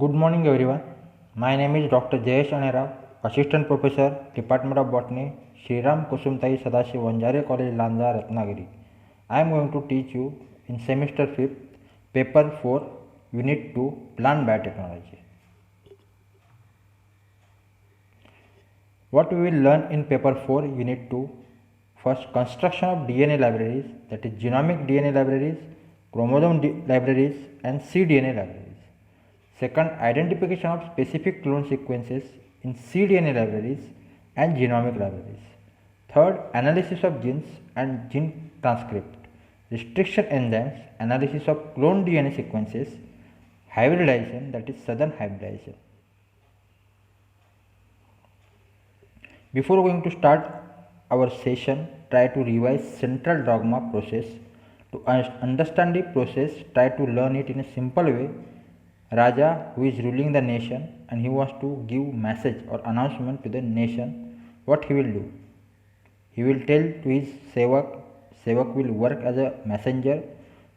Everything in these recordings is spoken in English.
Good morning everyone. My name is Dr. Jayesh Anera, Assistant Professor, Department of Botany, Shri Ram Kusumtai Sadashiv Vanjare College, Lanza, Ratnagiri. I am going to teach you in semester 5th, paper 4, unit 2, plant biotechnology. What we will learn in paper 4, unit 2? First, construction of DNA libraries, that is genomic DNA libraries, chromosome libraries and cDNA libraries. Second, identification of specific clone sequences in cDNA libraries and genomic libraries. Third, analysis of genes and gene transcript, restriction enzymes, analysis of clone DNA sequences, hybridization, that is sudden hybridization. Before going to start our session, try to revise central dogma process. To understand the process, try to learn it in a simple way. Raja, who is ruling the nation, and he wants to give message or announcement to the nation, what he will do? He will tell to his sevak, sevak will work as a messenger,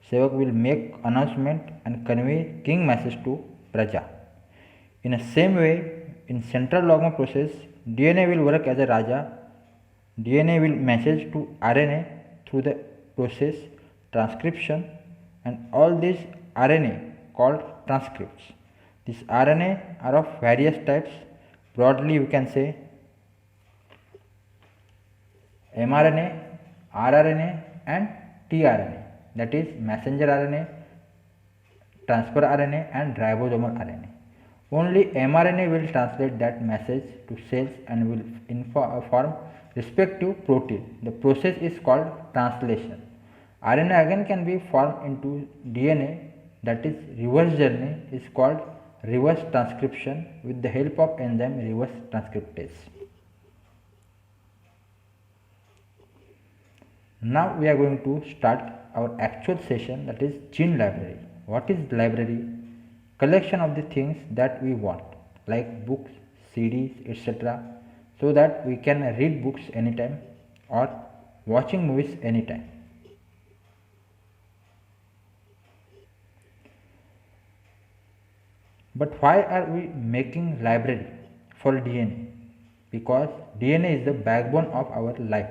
sevak will make announcement and convey king message to Praja. In the same way, in central dogma process, DNA will work as a Raja. DNA will message to RNA through the process transcription, and all these RNA called transcripts. These RNA are of various types. Broadly we can say mRNA, rRNA and tRNA, that is messenger RNA, transfer RNA and ribosomal RNA. Only mRNA will translate that message to cells and will inform respective protein. The process is called translation. RNA again can be formed into DNA, that is reverse journey is called reverse transcription with the help of enzyme reverse transcriptase. Now we are going to start our actual session, that is gene library. What is library? Collection of the things that we want, like books, CDs, etc., so that we can read books anytime or watching movies anytime. But why are we making library for DNA? Because DNA is the backbone of our life.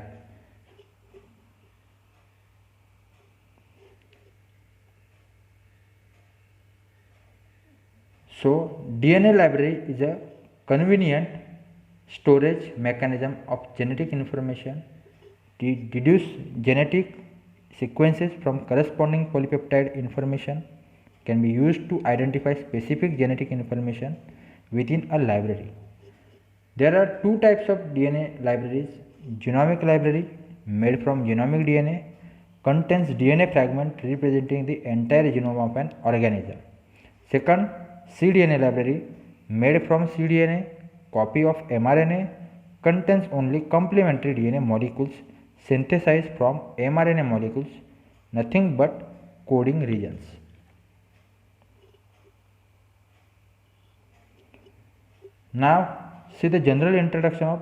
So DNA library is a convenient storage mechanism of genetic information. To deduce genetic sequences from corresponding polypeptide information can be used to identify specific genetic information within a library. There are two types of DNA libraries. Genomic library, made from genomic DNA, contains DNA fragment representing the entire genome of an organism. Second, cDNA library, made from cDNA, copy of mRNA, contains only complementary DNA molecules synthesized from mRNA molecules, nothing but coding regions. Now see the general introduction of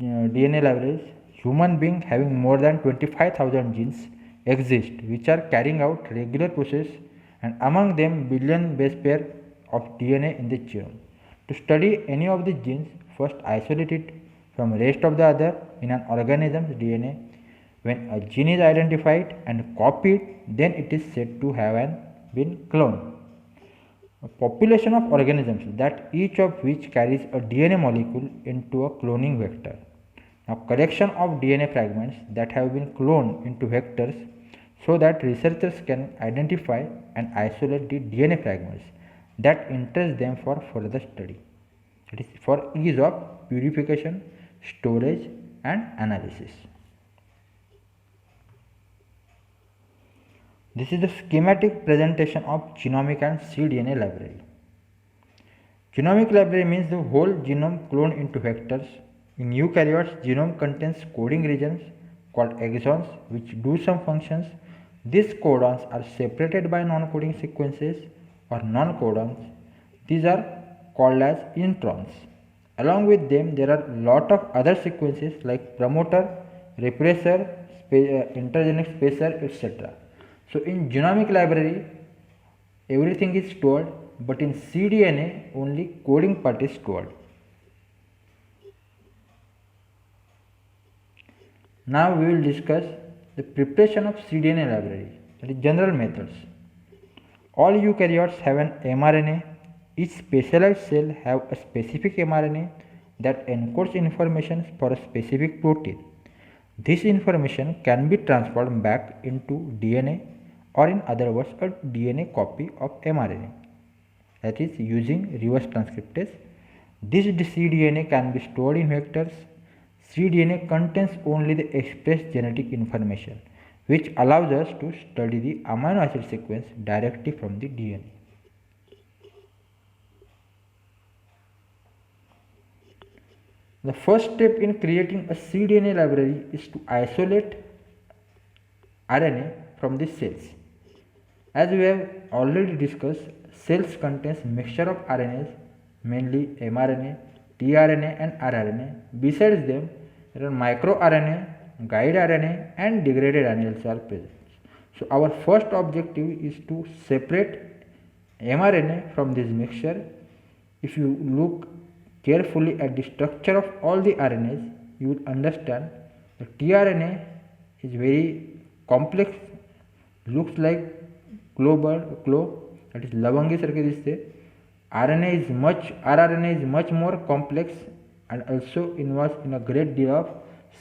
DNA libraries. Human being having more than 25,000 genes exist which are carrying out regular process, and among them billion base pair of DNA in the genome. To study any of the genes, first isolate it from rest of the other in an organism's DNA. When a gene is identified and copied, then it is said to have been cloned. A population of organisms that each of which carries a DNA molecule into a cloning vector. Now collection of DNA fragments that have been cloned into vectors so that researchers can identify and isolate the DNA fragments that interest them for further study. It is for ease of purification, storage and analysis. This is the schematic presentation of genomic and cDNA library. Genomic library means the whole genome cloned into vectors. In eukaryotes, genome contains coding regions called exons which do some functions. These codons are separated by non-coding sequences or non-codons. These are called as introns. Along with them, there are lot of other sequences like promoter, repressor, intergenic spacer, etc. So in genomic library, everything is stored but in cDNA only coding part is stored. Now we will discuss the preparation of cDNA library, that is general methods. All eukaryotes have an mRNA. Each specialized cell have a specific mRNA that encodes information for a specific protein. This information can be transferred back into DNA, or in other words a DNA copy of mRNA, that is using reverse transcriptase. This cDNA can be stored in vectors. cDNA contains only the expressed genetic information, which allows us to study the amino acid sequence directly from the DNA. The first step in creating a cDNA library is to isolate RNA from the cells. As we have already discussed, cells contains mixture of RNAs, mainly mRNA, tRNA and rRNA. Besides them, there are microRNA, guide RNA and degraded RNA are present. So our first objective is to separate mRNA from this mixture. If you look carefully at the structure of all the RNAs, you will understand that tRNA is very complex, looks like clove, that is lavangi sarke diste. rRNA is much more complex and also involves in a great deal of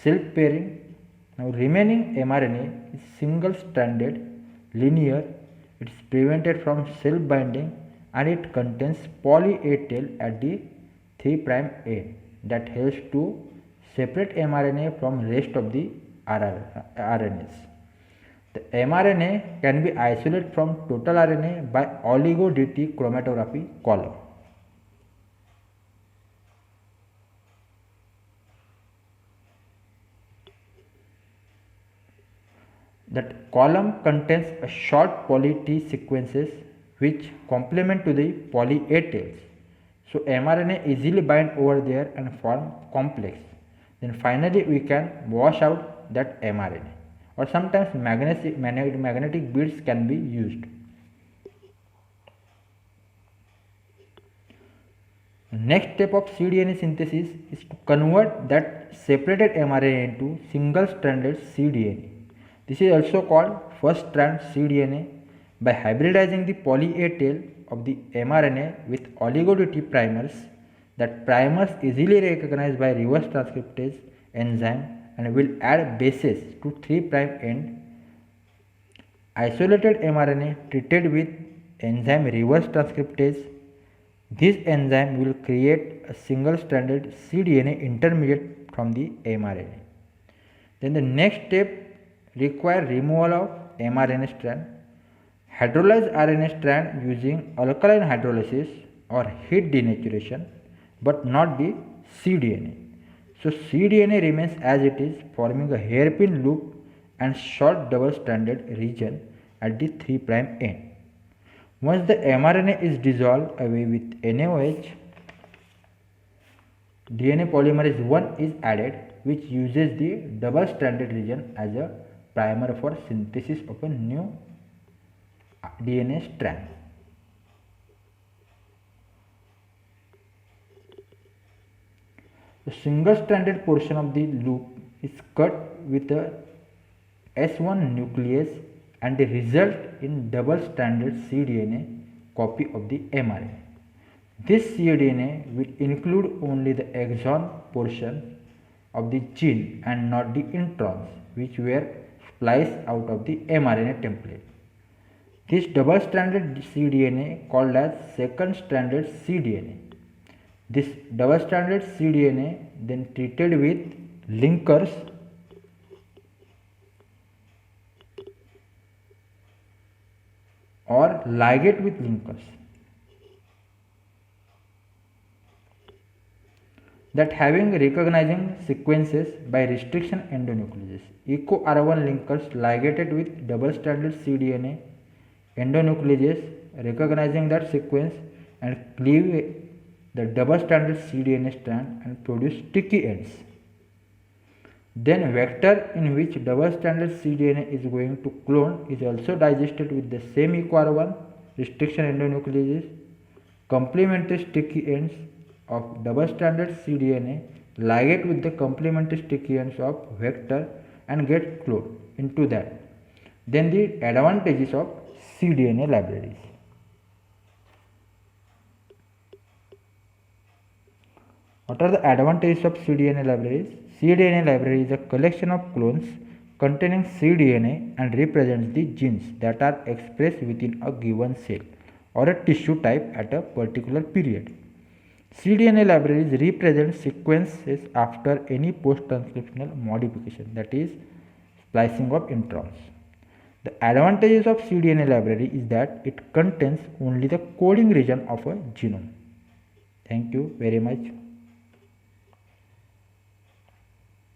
self pairing. Now remaining mRNA is single stranded, linear, it is prevented from self binding and it contains poly A tail at the 3' end that helps to separate mRNA from rest of the RNAs. The mRNA can be isolated from total RNA by oligo-DT chromatography column. That column contains a short poly T sequences which complement to the poly A tails. So mRNA easily bind over there and form complex. Then finally we can wash out that mRNA, or sometimes magnetic beads can be used. Next step of cDNA synthesis is to convert that separated mRNA into single stranded cDNA. This is also called first strand cDNA. By hybridizing the poly A tail of the mRNA with oligo-DT primers, that primers easily recognized by reverse transcriptase enzyme and will add bases to 3' end. Isolated mRNA treated with enzyme reverse transcriptase. This enzyme will create a single stranded cDNA intermediate from the mRNA. Then the next step require removal of mRNA strand. Hydrolyze RNA strand using alkaline hydrolysis or heat denaturation, but not the cDNA. So cDNA remains as it is, forming a hairpin loop and short double stranded region at the 3' end. Once the mRNA is dissolved away with NaOH, DNA polymerase I is added, which uses the double stranded region as a primer for synthesis of a new DNA strand. The single stranded portion of the loop is cut with a S1 nuclease and they result in double stranded cDNA copy of the mRNA. This cDNA will include only the exon portion of the gene and not the introns, which were spliced out of the mRNA template. This double stranded cDNA called as second stranded cDNA. This double stranded cDNA then treated with linkers or ligate with linkers that having recognizing sequences by restriction endonucleases. EcoR1 linkers ligated with double stranded cDNA endonucleases recognizing that sequence and cleave the double stranded cDNA strand and produce sticky ends. Then vector in which double stranded cDNA is going to clone is also digested with the same EcoR1 restriction endonucleases Complementary sticky ends of double-stranded cDNA ligate with the complementary sticky ends of vector and get cloned into that. Then the advantages of cDNA libraries. What are the advantages of cDNA libraries? cDNA library is a collection of clones containing cDNA and represents the genes that are expressed within a given cell or a tissue type at a particular period. cDNA libraries represent sequences after any post-transcriptional modification, that is splicing of introns. The advantages of cDNA library is that it contains only the coding region of a genome. Thank you very much.